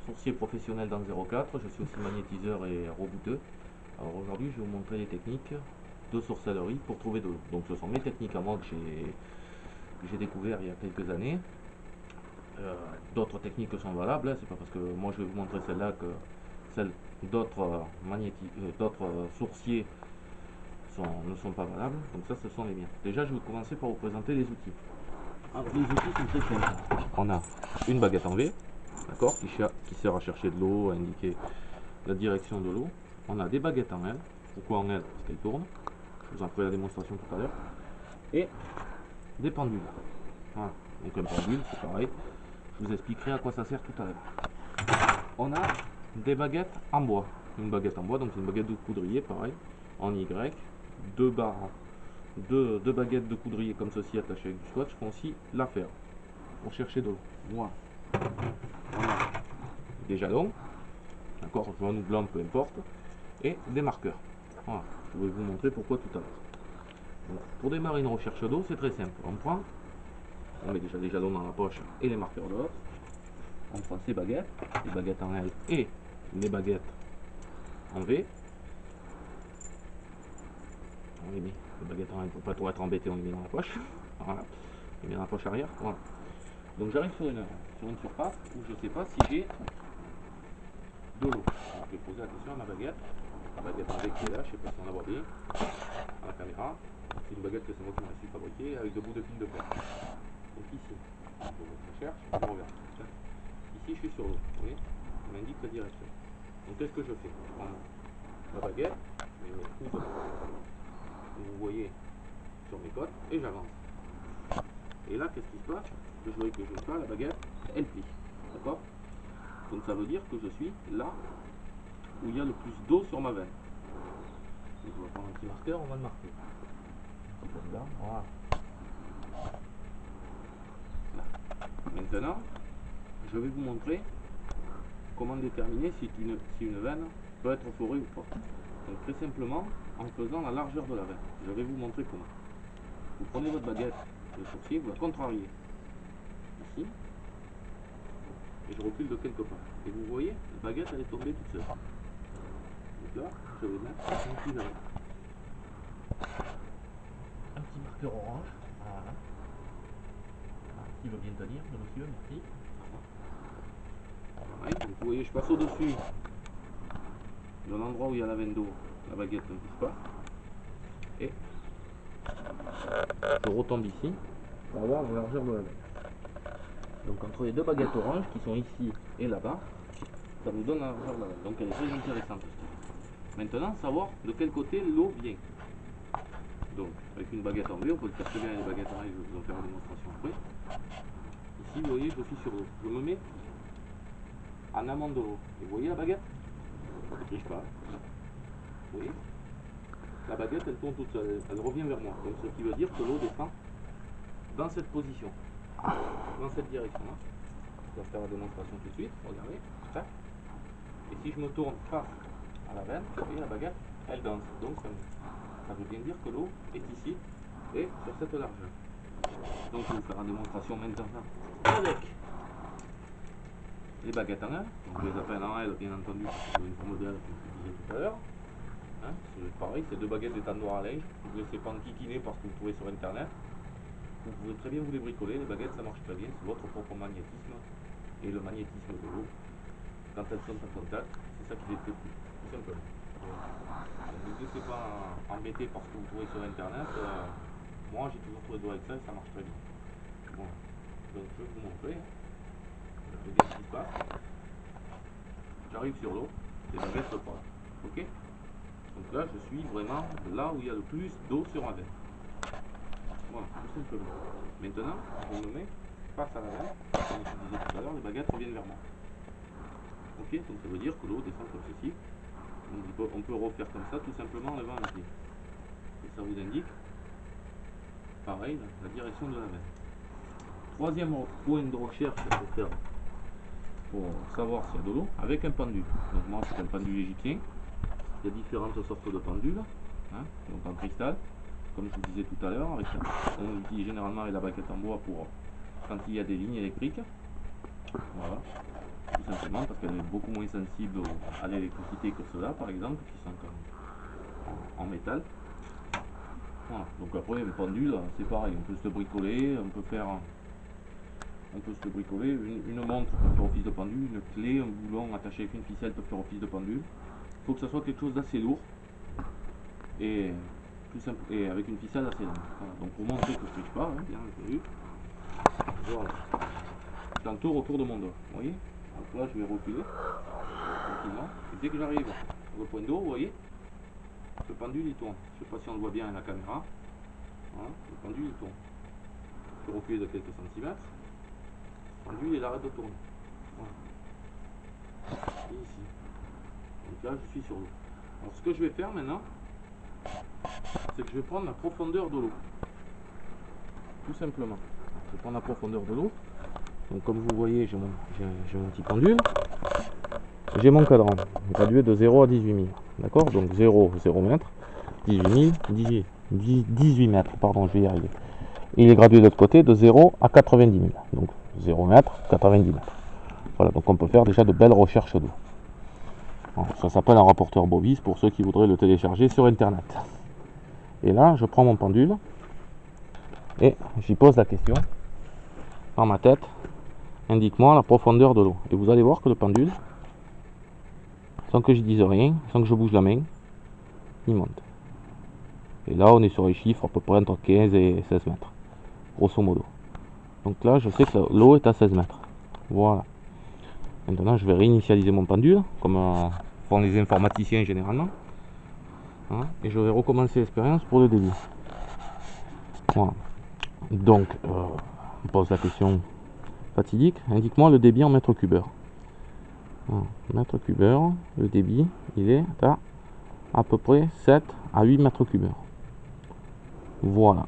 sourcier professionnel dans le 04, je suis aussi magnétiseur et rebouteux. Alors aujourd'hui je vais vous montrer les techniques de sorcellerie pour trouver de l'eau. Donc ce sont mes techniques à moi que j'ai découvert il y a quelques années. D'autres techniques sont valables, c'est pas parce que moi je vais vous montrer celle-là que celles d'autres sourciers ne sont pas valables. Donc ça ce sont les miens. Déjà je vais commencer par vous présenter les outils. Alors les outils sont très simples. On a une baguette en V, d'accord, qui sert à chercher de l'eau, à indiquer la direction de l'eau. On a des baguettes en L. Pourquoi en L? Parce qu'elles tournent. Je vous en ferai la démonstration tout à l'heure. Et des pendules. Voilà. Donc un pendule, c'est pareil. Je vous expliquerai à quoi ça sert tout à l'heure. On a des baguettes en bois. Une baguette en bois, donc c'est une baguette de coudrier, pareil, en Y. Deux barres, deux baguettes de coudrier comme ceci attachées avec du scotch font aussi l'affaire pour chercher de l'eau. Voilà. On a des jalons, d'accord, jaune ou blanc, peu importe, et des marqueurs. Voilà. Je vais vous montrer pourquoi tout à l'heure. Pour démarrer une recherche d'eau, c'est très simple. On met déjà les jalons dans la poche et les marqueurs de l'autre. On prend ces baguettes, les baguettes en L et les baguettes en V. On les met, les baguettes en L pour pas trop être embêté, on les met dans la poche. Voilà. On les met dans la poche arrière. Voilà. Donc j'arrive sur une surface où je ne sais pas si j'ai de l'eau. Je vais poser la question à ma baguette. La baguette en V qui est là, je ne sais pas si on la voit bien à la caméra. C'est une baguette que c'est moi qui m'en suis fabriquée avec deux bouts de fil de fer. Donc ici, je cherche, je regarde. Ici, je suis sur l'eau. Vous voyez, on m'indique la direction. Donc qu'est-ce que je fais? Je prends ma baguette, je mets mes pouces, vous voyez, sur mes côtes, et j'avance. Et là, qu'est-ce qui se passe? Je vois que je fais pas, la baguette, elle plie. D'accord? Donc ça veut dire que je suis là où il y a le plus d'eau sur ma veine. Donc on va prendre un petit marqueur, on va le marquer. Comme là, voilà. Là. Maintenant, je vais vous montrer comment déterminer si une veine peut être forée ou pas. Donc très simplement, en faisant la largeur de la veine. Je vais vous montrer comment. Vous prenez votre baguette de sourcier, vous la contrariez. Ici. Et je recule de quelque part. Et vous voyez, la baguette elle est tombée toute seule. Donc là, je vais mettre un petit jalon. Un petit marqueur orange. Voilà. Qui veut bien tenir, le monsieur, merci. Ouais, donc vous voyez, je passe au-dessus de l'endroit où il y a la veine d'eau, la baguette ne bouge pas. Et je retombe ici pour avoir la largeur de la veine. Donc entre les deux baguettes oranges qui sont ici et là-bas, ça nous donne la largeur de la veine. Donc elle est très intéressante. Maintenant, savoir de quel côté l'eau vient. Donc avec une baguette en V, on peut le faire très bien avec les baguettes en V, je vais vous en faire une démonstration après. Ici, vous voyez, je suis sur l'eau. Je me mets en amont de l'eau. Et vous voyez la baguette? Je ne triche pas. Vous voyez? La baguette, elle tourne toute seule, elle revient vers moi. Donc ce qui veut dire que l'eau descend dans cette position, dans cette direction-là. Je vais faire la démonstration tout de suite. Regardez. Tac. Et si je me tourne face à la veine, vous voyez la baguette, elle danse. Donc ça veut bien dire que l'eau est ici et sur cette largeur. Donc je vais vous faire la démonstration maintenant avec les baguettes en L. Donc je les appelle en L bien entendu parce que c'est un modèle comme je disais tout à l'heure. Hein, pareil, c'est deux baguettes d'étendoir à linge. Vous ne laissez pas enquiquiner parce que vous trouvez sur internet. Vous pouvez très bien vous les bricoler, les baguettes ça marche très bien, c'est votre propre magnétisme et le magnétisme de l'eau. Quand elles sont en contact, c'est ça qui les fait plus, tout simplement. Donc ne vous laissez pas embêter par ce que vous trouvez sur internet. Moi j'ai toujours trouvé de l'eau avec ça et ça marche très bien. Voilà. Donc je vais vous montrer. Regardez bien ce qui se passe. J'arrive sur l'eau, les baguettes repartent. Ok? Donc là je suis vraiment là où il y a le plus d'eau sur ma veine. Voilà, tout simplement. Maintenant, je me mets face à la veine. Comme je disais tout à l'heure, les baguettes reviennent vers moi. Ok, donc ça veut dire que l'eau descend comme ceci. Donc on peut refaire comme ça, tout simplement en levant un pied. Et ça vous indique, pareil, la direction de la veine. Troisième point de recherche à faire pour savoir s'il y a de l'eau, avec un pendule. Donc moi, c'est un pendule égyptien. Il y a différentes sortes de pendules, hein, donc en cristal. Comme je vous disais tout à l'heure, on l'utilise généralement avec la baguette en bois pour quand il y a des lignes électriques. Voilà. tout simplement parce qu'elle est beaucoup moins sensible à l'électricité que ceux-là, par exemple, qui sont en métal. Voilà. Donc après, un pendule, c'est pareil, on peut se bricoler, une montre peut faire office de pendule, une clé, un boulon attaché avec une ficelle peut faire office de pendule. Il faut que ça soit quelque chose d'assez lourd et, et avec une ficelle assez longue. Voilà. Donc pour montrer que je ne triche pas, hein, bien entendu, voilà. J'entoure autour de mon dos, vous voyez. Donc là je vais reculer tranquillement. Et dès que j'arrive sur le point d'eau, vous voyez, le pendule il tourne. Je ne sais pas si on le voit bien à la caméra. Voilà, le pendule il tourne. Je peux reculer de quelques centimètres. Le pendule il arrête de tourner. Voilà. Et ici. Donc là je suis sur l'eau. Alors ce que je vais faire maintenant, c'est que je vais prendre la profondeur de l'eau. Tout simplement. Je vais prendre la profondeur de l'eau. Donc comme vous voyez, j'ai mon petit pendule. J'ai mon cadran, gradué de 0 à 18 000. D'accord. Donc 0 mètres, 18 000, 18 mètres, pardon, je vais y arriver. Et il est gradué de l'autre côté de 0 à 90 000. Donc 0 mètres, 90 mètres. Voilà, donc on peut faire déjà de belles recherches d'eau. Ça s'appelle un rapporteur Bovis pour ceux qui voudraient le télécharger sur internet. Et là, je prends mon pendule et j'y pose la question dans ma tête. Indique-moi la profondeur de l'eau. Et vous allez voir que le pendule, sans que je dise rien, sans que je bouge la main, il monte. Et là, on est sur les chiffres à peu près entre 15 et 16 mètres, grosso modo. Donc là, je sais que l'eau est à 16 mètres. Voilà. Maintenant, je vais réinitialiser mon pendule, comme font les informaticiens généralement. Hein, et je vais recommencer l'expérience pour le débit. Voilà. Donc, on pose la question fatidique. Indique-moi le débit en mètres cubeurs. Mètres cubeurs, le débit, il est à peu près 7 à 8 mètres cubeurs. Voilà.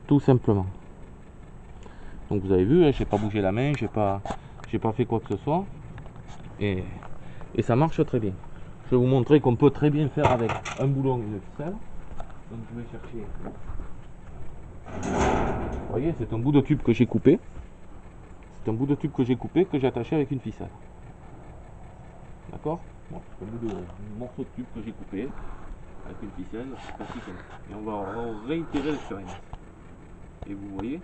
Tout simplement. Donc vous avez vu, j'ai pas bougé la main, j'ai pas fait quoi que ce soit. Et ça marche très bien. Je vais vous montrer qu'on peut très bien faire avec un boulon et une ficelle. Donc je vais chercher. Vous voyez, c'est un bout de tube que j'ai coupé. C'est un bout de tube que j'ai coupé, que j'ai attaché avec une ficelle. D'accord. Bon, c'est un morceau de tube que j'ai coupé avec une ficelle. Et on va réitérer l'expérience. Et vous voyez,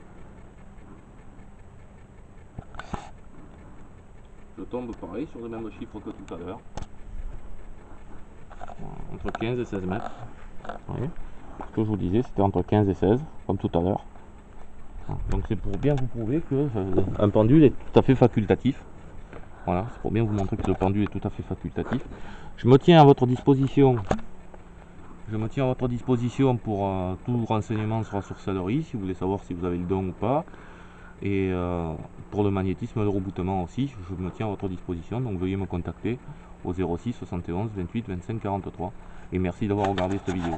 je tombe pareil sur le même chiffre que tout à l'heure. Entre 15 et 16 mètres. Vous voyez, ce que je vous disais, c'était entre 15 et 16, comme tout à l'heure. Donc c'est pour bien vous prouver que un pendule est tout à fait facultatif. Voilà, c'est pour bien vous montrer que le pendule est tout à fait facultatif. Je me tiens à votre disposition. Pour tout renseignement sur la sorcellerie, si vous voulez savoir si vous avez le don ou pas. Et pour le magnétisme et le reboutement aussi, je me tiens à votre disposition. Donc veuillez me contacter au 06 71 28 25 43. Et merci d'avoir regardé cette vidéo.